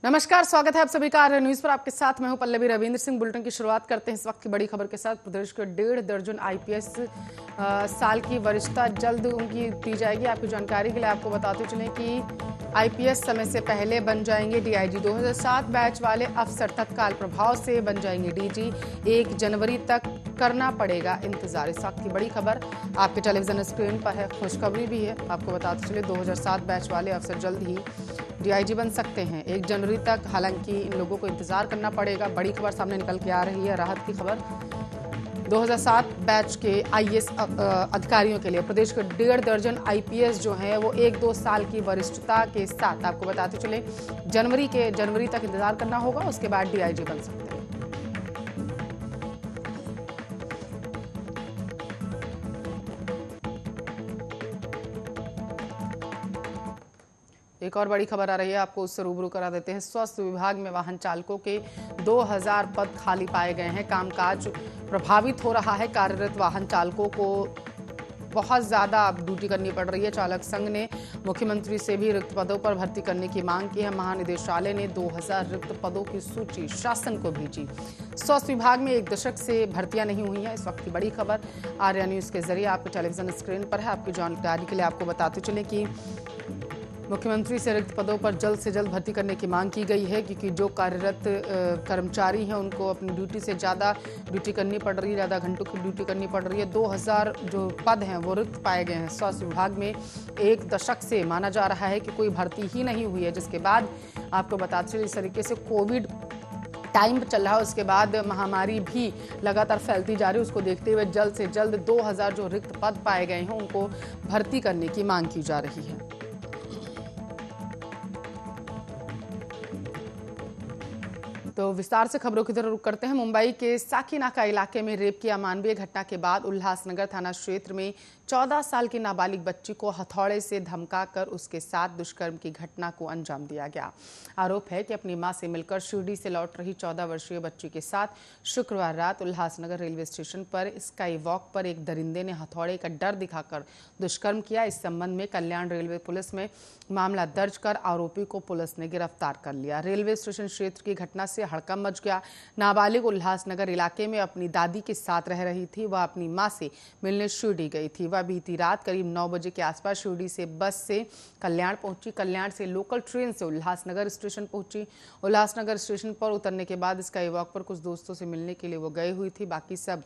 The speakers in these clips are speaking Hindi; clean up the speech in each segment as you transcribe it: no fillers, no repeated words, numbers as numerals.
नमस्कार, स्वागत है आप सभी का आर्य न्यूज पर। आपके साथ मैं हूं पल्लवी। रविंद्र सिंह। बुलेटिन की शुरुआत करते हैं इस वक्त की बड़ी खबर के साथ। प्रदेश के 1.5 दर्जन आईपीएस साल की वरिष्ठता जल्द उनकी दी जाएगी। आपकी जानकारी के लिए आपको बताते चलें कि आईपीएस समय से पहले बन जाएंगे डीआईजी। 2007 बैच वाले अफसर तत्काल प्रभाव से बन जाएंगे डीजी। 1 जनवरी तक करना पड़ेगा इंतजार। इस वक्त की बड़ी खबर आपके टेलीविजन स्क्रीन पर है। खुशखबरी भी है, आपको बताते चले 2007 बैच वाले अफसर जल्द ही डीआईजी बन सकते हैं 1 जनवरी तक। हालांकि इन लोगों को इंतजार करना पड़ेगा। बड़ी खबर सामने निकल के आ रही है, राहत की खबर। 2007 बैच के आईएएस अधिकारियों के लिए प्रदेश के 1.5 दर्जन आईपीएस जो हैं वो 1-2 साल की वरिष्ठता के साथ, आपको बताते चले जनवरी तक इंतजार करना होगा। उसके बाद डीआईजी बन सकते हैं। एक और बड़ी खबर आ रही है, आपको उससे रूबरू करा देते हैं। स्वास्थ्य विभाग में वाहन चालकों के 2000 पद खाली पाए गए हैं। कामकाज प्रभावित हो रहा है। कार्यरत वाहन चालकों को बहुत ज़्यादा ड्यूटी करनी पड़ रही है। चालक संघ ने मुख्यमंत्री से भी रिक्त पदों पर भर्ती करने की मांग की है। महानिदेशालय ने 2000 रिक्त पदों की सूची शासन को भेजी। स्वास्थ्य विभाग में 1 दशक से भर्तियां नहीं हुई हैं। इस वक्त की बड़ी खबर आर्या न्यूज़ के जरिए आपके टेलीविजन स्क्रीन पर है। आपकी जानकारी के लिए आपको बताते चलें कि मुख्यमंत्री से रिक्त पदों पर जल्द से जल्द भर्ती करने की मांग की गई है, क्योंकि जो कार्यरत कर्मचारी हैं उनको अपनी ड्यूटी से ज़्यादा ड्यूटी करनी पड़ रही है, ज़्यादा घंटों की ड्यूटी करनी पड़ रही है। 2000 जो पद हैं वो रिक्त पाए गए हैं। स्वास्थ्य विभाग में 1 दशक से माना जा रहा है कि कोई भर्ती ही नहीं हुई है, जिसके बाद आपको बताते चलिए इस तरीके से कोविड टाइम चल रहा है, उसके बाद महामारी भी लगातार फैलती जा रही है। उसको देखते हुए जल्द से जल्द 2000 जो रिक्त पद पाए गए हैं उनको भर्ती करने की मांग की जा रही है। तो विस्तार से खबरों की तरफ रुख करते हैं। मुंबई के साकीनाका इलाके में रेप की अमानवीय घटना के बाद उल्लासनगर थाना क्षेत्र में 14 साल की नाबालिग बच्ची को हथौड़े से धमकाकर उसके साथ दुष्कर्म की घटना को अंजाम दिया गया। आरोप है कि अपनी मां से मिलकर शिरडी से लौट रही 14 वर्षीय बच्ची के साथ शुक्रवार रात उल्लासनगर रेलवे स्टेशन पर स्काई वॉक पर एक दरिंदे ने हथौड़े का डर दिखाकर दुष्कर्म किया। इस संबंध में कल्याण रेलवे पुलिस में मामला दर्ज कर आरोपी को पुलिस ने गिरफ्तार कर लिया। रेलवे स्टेशन क्षेत्र की घटना से हड़कंप मच गया। नाबालिग उल्लासनगर इलाके में अपनी दादी के साथ रह रही थी। वह अपनी मां से मिलने शिरडी गई थी। वह बीती रात करीब 9 बजे के आसपास शिरडी से बस से कल्याण पहुंची। कल्याण से लोकल ट्रेन से उल्लासनगर स्टेशन पहुंची। उल्लासनगर स्टेशन पर उतरने के बाद स्काई वॉक पर कुछ दोस्तों से मिलने के लिए वो गई हुई थी। बाकी सब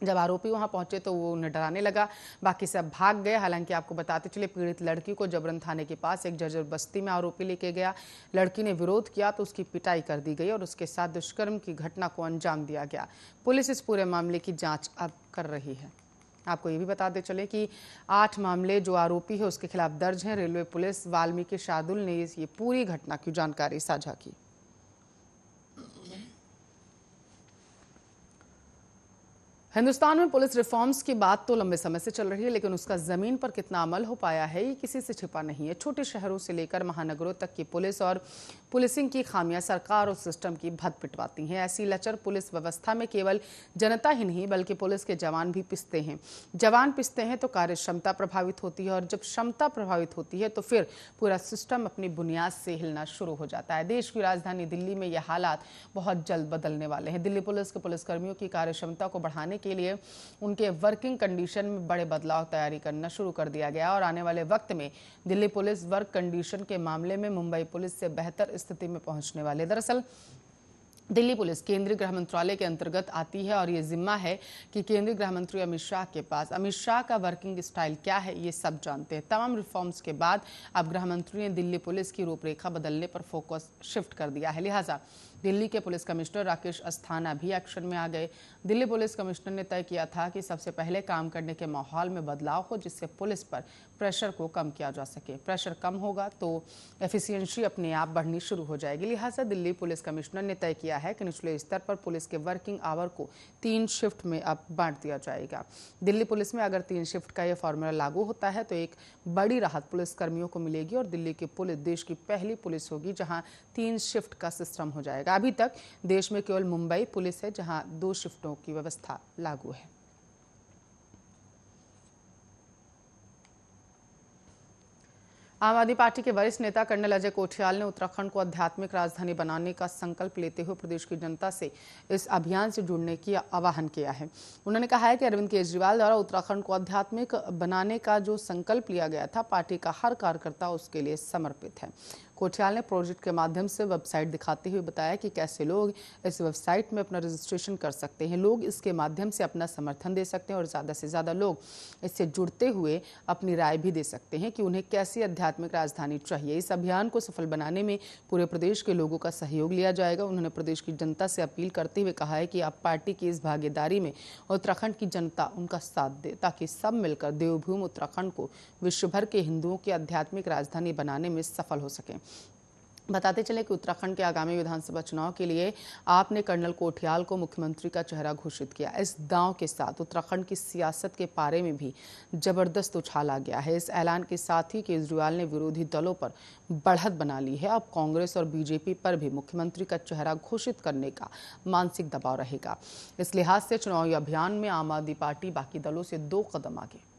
जब आरोपी वहां पहुंचे तो वो उन्हें डराने लगा। बाकी सब भाग गए। हालांकि आपको बताते चले पीड़ित लड़की को जबरन थाने के पास एक जर्जर बस्ती में आरोपी लेके गया। लड़की ने विरोध किया तो उसकी पिटाई कर दी गई और उसके साथ दुष्कर्म की घटना को अंजाम दिया गया। पुलिस इस पूरे मामले की जांच अब कर रही है। आपको ये भी बताते चले कि 8 मामले जो आरोपी है उसके खिलाफ दर्ज हैं। रेलवे पुलिस वाल्मीकि शार्दुल ने ये पूरी घटना की जानकारी साझा की। हिंदुस्तान में पुलिस रिफॉर्म्स की बात तो लंबे समय से चल रही है, लेकिन उसका जमीन पर कितना अमल हो पाया है ये किसी से छिपा नहीं है। छोटे शहरों से लेकर महानगरों तक की पुलिस और पुलिसिंग की खामियां सरकार और सिस्टम की भद पिटवाती हैं। ऐसी लचर पुलिस व्यवस्था में केवल जनता ही नहीं बल्कि पुलिस के जवान भी पिसते हैं। जवान पिसते हैं तो कार्य क्षमता प्रभावित होती है, और जब क्षमता प्रभावित होती है तो फिर पूरा सिस्टम अपनी बुनियाद से हिलना शुरू हो जाता है। देश की राजधानी दिल्ली में यह हालात बहुत जल्द बदलने वाले हैं। दिल्ली पुलिस के पुलिसकर्मियों की कार्य क्षमता को बढ़ाने के लिए उनके वर्किंग कंडीशन में बड़े बदलाव तैयारी करना शुरू कर दिया गया और आने वाले वक्त में दिल्ली पुलिस वर्क कंडीशन के मामले में मुंबई पुलिस से बेहतर स्थिति में पहुंचने वाले। दरअसल दिल्ली पुलिस केंद्रीय गृह मंत्रालय के अंतर्गत आती है और ये जिम्मा है कि केंद्रीय गृह मंत्री अमित शाह के पास। अमित शाह का वर्किंग स्टाइल क्या है ये सब जानते हैं। तमाम रिफॉर्म्स के बाद अब गृह मंत्री ने दिल्ली पुलिस की रूपरेखा बदलने पर फोकस शिफ्ट कर दिया है। लिहाजा दिल्ली के पुलिस कमिश्नर राकेश अस्थाना भी एक्शन में आ गए। दिल्ली पुलिस कमिश्नर ने तय किया था कि सबसे पहले काम करने के माहौल में बदलाव हो, जिससे पुलिस पर प्रेशर को कम किया जा सके। प्रेशर कम होगा तो एफिशिएंसी अपने आप बढ़नी शुरू हो जाएगी। लिहाजा दिल्ली पुलिस कमिश्नर ने तय किया है कि निचले स्तर पर पुलिस के वर्किंग आवर को 3 शिफ्ट में अब बांट दिया जाएगा। दिल्ली पुलिस में अगर 3 शिफ्ट का यह फॉर्मूला लागू होता है तो एक बड़ी राहत पुलिस कर्मियों को मिलेगी और दिल्ली की पुलिस देश की पहली पुलिस होगी जहां 3 शिफ्ट का सिस्टम हो जाएगा। अभी तक देश में केवल मुंबई पुलिस है जहां 2 शिफ्टों की व्यवस्था लागू है। आम आदमी पार्टी के वरिष्ठ नेता कर्नल अजय कोठियाल ने उत्तराखंड को आध्यात्मिक राजधानी बनाने का संकल्प लेते हुए प्रदेश की जनता से इस अभियान से जुड़ने की आह्वान किया है। उन्होंने कहा है कि अरविंद केजरीवाल द्वारा उत्तराखंड को आध्यात्मिक बनाने का जो संकल्प लिया गया था, पार्टी का हर कार्यकर्ता उसके लिए समर्पित है। कोठियाल ने प्रोजेक्ट के माध्यम से वेबसाइट दिखाते हुए बताया कि कैसे लोग इस वेबसाइट में अपना रजिस्ट्रेशन कर सकते हैं। लोग इसके माध्यम से अपना समर्थन दे सकते हैं और ज़्यादा से ज़्यादा लोग इससे जुड़ते हुए अपनी राय भी दे सकते हैं कि उन्हें कैसी आध्यात्मिक राजधानी चाहिए। इस अभियान को सफल बनाने में पूरे प्रदेश के लोगों का सहयोग लिया जाएगा। उन्होंने प्रदेश की जनता से अपील करते हुए कहा है कि अब पार्टी की इस भागीदारी में उत्तराखंड की जनता उनका साथ दे, ताकि सब मिलकर देवभूमि उत्तराखंड को विश्व भर के हिंदुओं की आध्यात्मिक राजधानी बनाने में सफल हो सके। बताते चले कि उत्तराखंड के आगामी विधानसभा चुनाव के लिए आपने कर्नल कोठियाल को मुख्यमंत्री का चेहरा घोषित किया। इस दांव के साथ उत्तराखंड की सियासत के पारे में भी जबरदस्त उछाल आ गया है। इस ऐलान के साथ ही केजरीवाल ने विरोधी दलों पर बढ़त बना ली है। अब कांग्रेस और बीजेपी पर भी मुख्यमंत्री का चेहरा घोषित करने का मानसिक दबाव रहेगा। इस लिहाज से चुनावी अभियान में आम आदमी पार्टी बाकी दलों से 2 कदम आगे।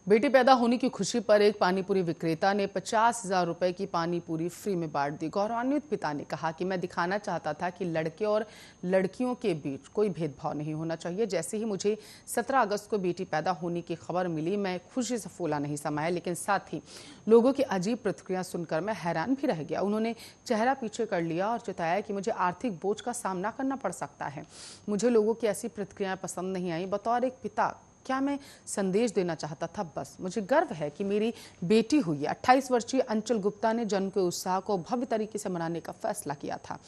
बेटी पैदा होने की खुशी पर एक पानीपुरी विक्रेता ने 50,000 रुपए की पानीपुरी फ्री में बांट दी। गौरवान्वित पिता ने कहा कि मैं दिखाना चाहता था कि लड़के और लड़कियों के बीच कोई भेदभाव नहीं होना चाहिए। जैसे ही मुझे 17 अगस्त को बेटी पैदा होने की खबर मिली, मैं खुशी से फूला नहीं समाया, लेकिन साथ ही लोगों की अजीब प्रतिक्रिया सुनकर मैं हैरान भी रह गया। उन्होंने चेहरा पीछे कर लिया और चिताया कि मुझे आर्थिक बोझ का सामना करना पड़ सकता है। मुझे लोगों की ऐसी प्रतिक्रियाएं पसंद नहीं आई। बतौर एक पिता क्या मैं संदेश देना चाहता था, बस मुझे गर्व है कि मेरी बेटी हुई है। 28 वर्षीय अंचल गुप्ता ने जन्म के उत्साह को भव्य तरीके से मनाने का फैसला किया था।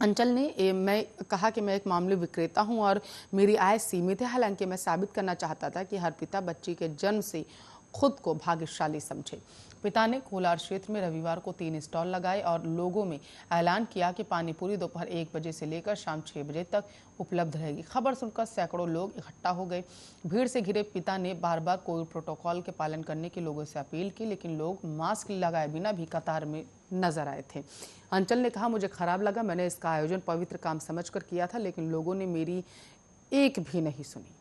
अंचल ने मैं कहा कि मैं एक मामूली विक्रेता हूं और मेरी आय सीमित है। हालांकि मैं साबित करना चाहता था कि हर पिता बच्ची के जन्म से खुद को भाग्यशाली समझे। पिता ने कोलार क्षेत्र में रविवार को 3 स्टॉल लगाए और लोगों में ऐलान किया कि पानीपुरी दोपहर 1 बजे से लेकर शाम 6 बजे तक उपलब्ध रहेगी। खबर सुनकर सैकड़ों लोग इकट्ठा हो गए। भीड़ से घिरे पिता ने बार बार कोविड प्रोटोकॉल के पालन करने की लोगों से अपील की, लेकिन लोग मास्क लगाए बिना भी कतार में नजर आए थे। अंचल ने कहा, मुझे खराब लगा। मैंने इसका आयोजन पवित्र काम समझकर किया था, लेकिन लोगों ने मेरी एक भी नहीं सुनी।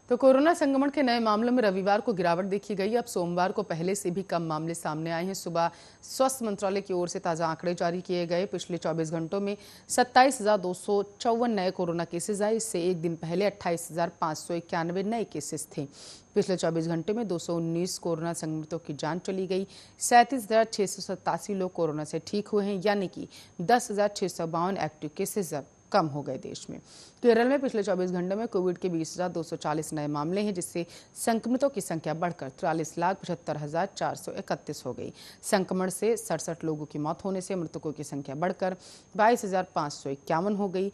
तो कोरोना संक्रमण के नए मामलों में रविवार को गिरावट देखी गई। अब सोमवार को पहले से भी कम मामले सामने आए हैं। सुबह स्वास्थ्य मंत्रालय की ओर से ताज़ा आंकड़े जारी किए गए। पिछले 24 घंटों में 27,254 नए कोरोना केसेज आए। इससे एक दिन पहले 28,591 नए केसेस थे। पिछले 24 घंटे में 219 कोरोना संक्रमितों की जान चली गई। 37,687 लोग कोरोना से ठीक हुए हैं, यानी कि 10,652 एक्टिव केसेज अब कम हो गए देश में। केरल में पिछले 24 घंटे में कोविड के 20,240 नए मामले हैं, जिससे संक्रमितों की संख्या बढ़कर 43,75,431 हो गई। संक्रमण से 67 लोगों की मौत होने से मृतकों की संख्या बढ़कर 22,551 हो गई।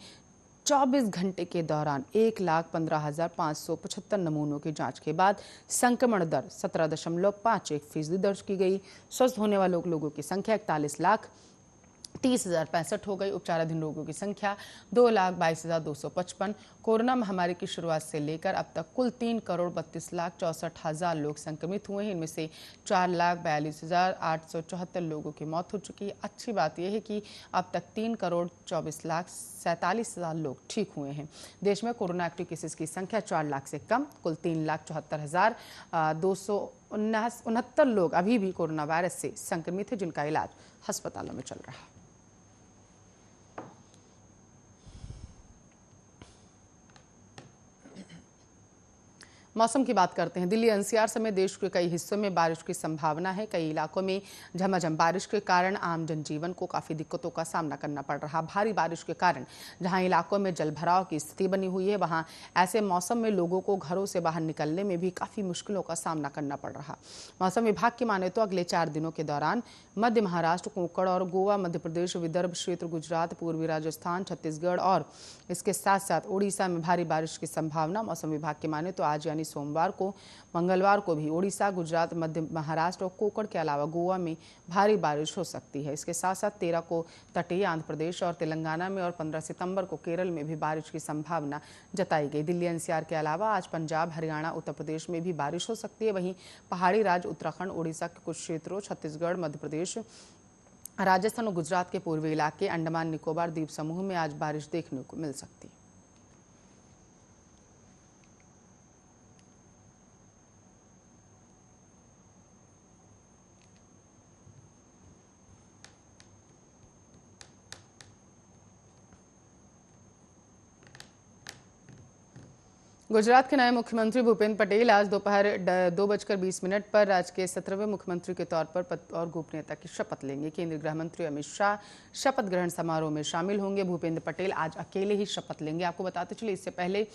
24 घंटे के दौरान 1,15,575 नमूनों की जांच के बाद संक्रमण दर 17.51% दर्ज की गई। स्वस्थ होने वाले लोगों की संख्या 41,30,065 हो गई। उपचाराधीन रोगियों की संख्या 2,22,255। कोरोना महामारी की शुरुआत से लेकर अब तक कुल 3,32,64,000 लोग संक्रमित हुए हैं। इनमें से 4,42,874 लोगों की मौत हो चुकी है। अच्छी बात यह है कि अब तक 3,24,47,000 लोग ठीक हुए हैं। देश में कोरोना एक्टिव केसेस की संख्या 4 लाख से कम। कुल 3,74,269 लोग अभी भी कोरोना वायरस से संक्रमित हैं, जिनका इलाज अस्पतालों में चल रहा है। मौसम की बात करते हैं। दिल्ली एनसीआर समेत देश के कई हिस्सों में बारिश की संभावना है। कई इलाकों में झमाझम बारिश के कारण आम जनजीवन को काफ़ी दिक्कतों का सामना करना पड़ रहा। भारी बारिश के कारण जहां इलाकों में जलभराव की स्थिति बनी हुई है, वहां ऐसे मौसम में लोगों को घरों से बाहर निकलने में भी काफ़ी मुश्किलों का सामना करना पड़ रहा। मौसम विभाग की माने तो अगले 4 दिनों के दौरान मध्य महाराष्ट्र, कोंकण और गोवा, मध्य प्रदेश, विदर्भ क्षेत्र, गुजरात, पूर्वी राजस्थान, छत्तीसगढ़ और इसके साथ साथ उड़ीसा में भारी बारिश की संभावना। मौसम विभाग की माने तो आज यानी सोमवार को, मंगलवार को भी उड़ीसा, गुजरात, मध्य महाराष्ट्र और कोंकण के अलावा गोवा में भारी बारिश हो सकती है। इसके साथ साथ 13 को तटीय आंध्र प्रदेश और तेलंगाना में और 15 सितंबर को केरल में भी बारिश की संभावना जताई गई। दिल्ली एनसीआर के अलावा आज पंजाब, हरियाणा, उत्तर प्रदेश में भी बारिश हो सकती है। वहीं पहाड़ी राज्य उत्तराखंड, उड़ीसा के कुछ क्षेत्रों, छत्तीसगढ़, मध्य प्रदेश, राजस्थान और गुजरात के पूर्वी इलाके, अंडमान निकोबार द्वीप समूह में आज बारिश देखने को मिल सकती है। गुजरात के नए मुख्यमंत्री भूपेन्द्र पटेल आज दोपहर 2:20 पर राज्य के 17वें मुख्यमंत्री के तौर पर पद और गोपनीयता की शपथ लेंगे। केंद्रीय गृह मंत्री अमित शाह शपथ ग्रहण समारोह में शामिल होंगे। भूपेन्द्र पटेल आज अकेले ही शपथ लेंगे। आपको बताते चले, इससे पहले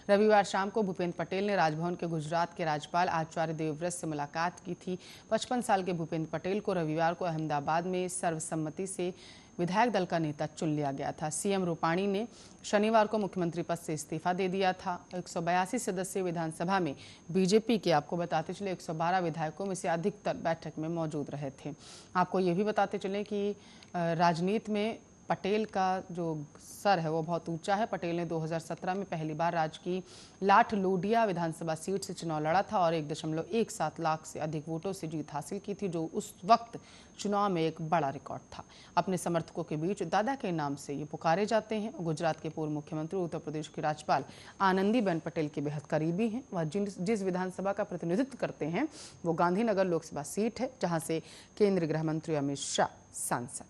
रविवार शाम को भूपेन्द्र पटेल ने राजभवन के गुजरात के राज्यपाल आचार्य देवव्रत से मुलाकात की थी। 55 साल के भूपेन्द्र पटेल को रविवार को अहमदाबाद में सर्वसम्मति से विधायक दल का नेता चुन लिया गया था। सीएम रूपाणी ने शनिवार को मुख्यमंत्री पद से इस्तीफा दे दिया था। 182 सदस्यीय विधानसभा में बीजेपी के, आपको बताते चले, 112 विधायकों में से अधिकतर बैठक में मौजूद रहे थे। आपको ये भी बताते चले कि राजनीति में पटेल का जो सर है वो बहुत ऊंचा है। पटेल ने 2017 में पहली बार राज्य की लाठ लोडिया विधानसभा सीट से चुनाव लड़ा था और 1.17 लाख से अधिक वोटों से जीत हासिल की थी, जो उस वक्त चुनाव में एक बड़ा रिकॉर्ड था। अपने समर्थकों के बीच दादा के नाम से ये पुकारे जाते हैं। गुजरात के पूर्व मुख्यमंत्री, उत्तर प्रदेश की राज्यपाल आनंदीबेन पटेल के बेहद करीबी हैं। वह जिस विधानसभा का प्रतिनिधित्व करते हैं वो गांधीनगर लोकसभा सीट है, जहां से केंद्रीय गृह मंत्री अमित शाह सांसद।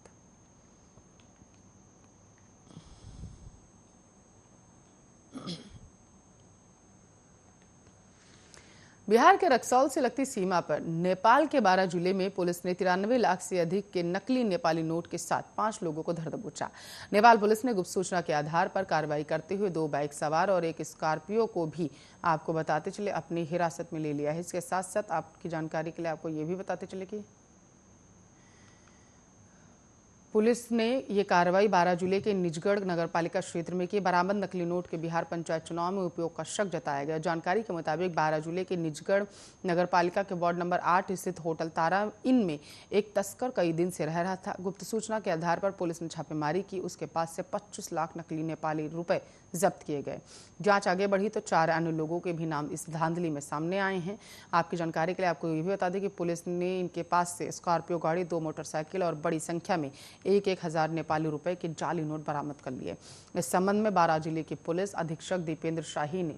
बिहार के रक्सौल से लगती सीमा पर नेपाल के 12 जिले में पुलिस ने 93 लाख से अधिक के नकली नेपाली नोट के साथ 5 लोगों को धर दबोचा। नेपाल पुलिस ने गुप्त सूचना के आधार पर कार्रवाई करते हुए 2 बाइक सवार और एक स्कॉर्पियो को भी, आपको बताते चले, अपनी हिरासत में ले लिया है। इसके साथ साथ आपकी जानकारी के लिए आपको ये भी बताते चले कि पुलिस ने ये कार्रवाई 12 जिले के निजगढ़ नगरपालिका क्षेत्र में की। बरामद नकली नोट के बिहार पंचायत चुनाव में उपयोग का शक जताया गया। जानकारी के मुताबिक 12 जिले के निजगढ़ नगरपालिका के वार्ड नंबर 8 स्थित होटल तारा इन में एक तस्कर कई दिन से रह रहा था। गुप्त सूचना के आधार पर पुलिस ने छापेमारी की। उसके पास से 25 लाख नकली नेपाली रुपए जब्त किए गए। जांच आगे बढ़ी तो 4 अन्य लोगों के भी नाम इस धांधली में सामने आए हैं। आपकी जानकारी के लिए आपको ये भी बता दें कि पुलिस ने इनके पास से स्कॉर्पियो गाड़ी, 2 मोटरसाइकिल और बड़ी संख्या में 1,000 नेपाली रुपए के जाली नोट बरामद कर लिए। इस संबंध में 12 जिले की पुलिस अधीक्षक दीपेंद्र शाही ने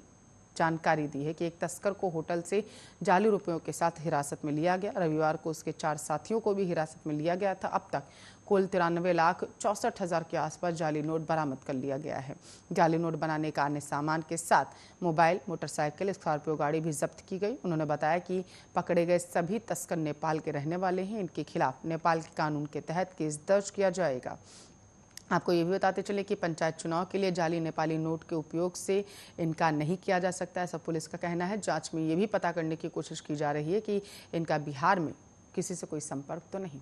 जानकारी दी है कि एक तस्कर को होटल से जाली रुपयों के साथ हिरासत में लिया गया। रविवार को उसके 4 साथियों को भी हिरासत में लिया गया था। अब तक कुल 93,64,000 के आसपास जाली नोट बरामद कर लिया गया है। जाली नोट बनाने का अन्य सामान के साथ मोबाइल, मोटरसाइकिल, स्कॉर्पियो गाड़ी भी जब्त की गई। उन्होंने बताया कि पकड़े गए सभी तस्कर नेपाल के रहने वाले हैं। इनके खिलाफ नेपाल के कानून के तहत केस दर्ज किया जाएगा। आपको ये भी बताते चले कि पंचायत चुनाव के लिए जाली नेपाली नोट के उपयोग से इनकार नहीं किया जा सकता, ऐसा पुलिस का कहना है। जांच में ये भी पता करने की कोशिश की जा रही है कि इनका बिहार में किसी से कोई संपर्क तो नहीं।